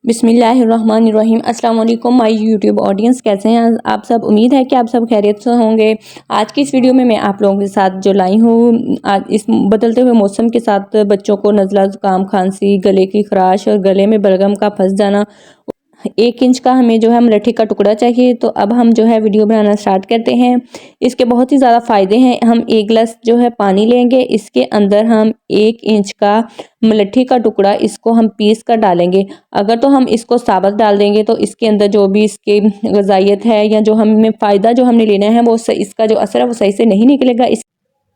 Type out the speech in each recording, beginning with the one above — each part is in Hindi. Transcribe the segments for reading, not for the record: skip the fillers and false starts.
बिस्मिल्लाहिर्रहमानिर्रहीम। अस्सलाम वालेकुम माय यूट्यूब ऑडियंस, कैसे हैं आप सब। उम्मीद है कि आप सब खैरियत से होंगे। आज की इस वीडियो में मैं आप लोगों के साथ जो लाई हूँ, आज इस बदलते हुए मौसम के साथ बच्चों को नज़ला ज़ुकाम, खांसी, गले की खराश और गले में बलगम का फंस जाना, 1 इंच का हमें जो है मलट्ठी का टुकड़ा चाहिए। तो अब हम जो है वीडियो बनाना स्टार्ट करते हैं। इसके बहुत ही ज़्यादा फ़ायदे हैं। हम 1 गिलास जो है पानी लेंगे, इसके अंदर हम 1 इंच का मलट्ठी का टुकड़ा इसको हम पीस कर डालेंगे। अगर तो हम इसको साबुत डाल देंगे तो इसके अंदर जो भी इसकी ग़िज़ाइयत है या जो हमें फ़ायदा जो हमने लेना है वो इसका जो असर है वो सही से नहीं निकलेगा।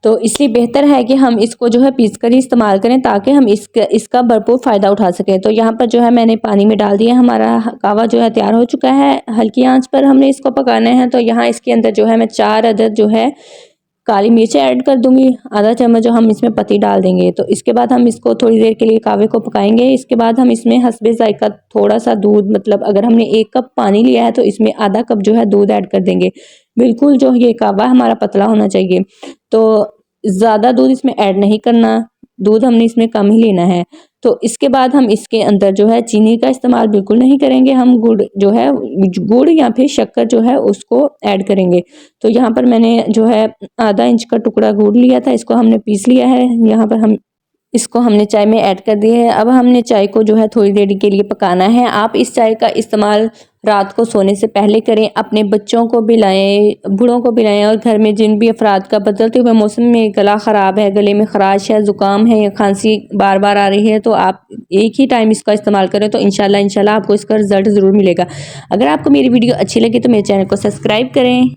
तो इसलिए बेहतर है कि हम इसको जो है पीस कर ही इस्तेमाल करें, ताकि हम इसका भरपूर फ़ायदा उठा सकें। तो यहाँ पर जो है मैंने पानी में डाल दिया, हमारा कहवा जो है तैयार हो चुका है। हल्की आंच पर हमने इसको पकाना है। तो यहाँ इसके अंदर जो है मैं 4 अदद जो है काली मिर्चें ऐड कर दूंगी, आधा चम्मच जो हम इसमें पत्ती डाल देंगे। तो इसके बाद हम इसको थोड़ी देर के लिए कहवे को पकाएंगे। इसके बाद हम इसमें हस्बे ज़ायक़ा थोड़ा सा दूध, मतलब अगर हमने 1 कप पानी लिया है तो इसमें आधा कप जो है दूध ऐड कर देंगे। बिल्कुल जो ये कहवा हमारा पतला होना चाहिए, तो ज़्यादा दूध इसमें ऐड नहीं करना, दूध हमने इसमें कम ही लेना है। तो इसके बाद हम इसके अंदर जो है चीनी का इस्तेमाल बिल्कुल नहीं करेंगे, हम गुड़ जो है गुड़ या फिर शक्कर जो है उसको ऐड करेंगे। तो यहाँ पर मैंने जो है आधा इंच का टुकड़ा गुड़ लिया था, इसको हमने पीस लिया है। यहाँ पर हम इसको हमने चाय में ऐड कर दिया है। अब हमने चाय को जो है थोड़ी देर के लिए पकाना है। आप इस चाय का इस्तेमाल रात को सोने से पहले करें, अपने बच्चों को पिलाएं, बूढ़ों को पिलाएं, और घर में जिन भी अफराद का बदलते हुए मौसम में गला ख़राब है, गले में खराश है, ज़ुकाम है या खांसी बार बार आ रही है, तो आप एक ही टाइम इसका इस्तेमाल करें तो इंशाल्लाह आपको इसका रिज़ल्ट ज़रूर मिलेगा। अगर आपको मेरी वीडियो अच्छी लगी तो मेरे चैनल को सब्सक्राइब करें।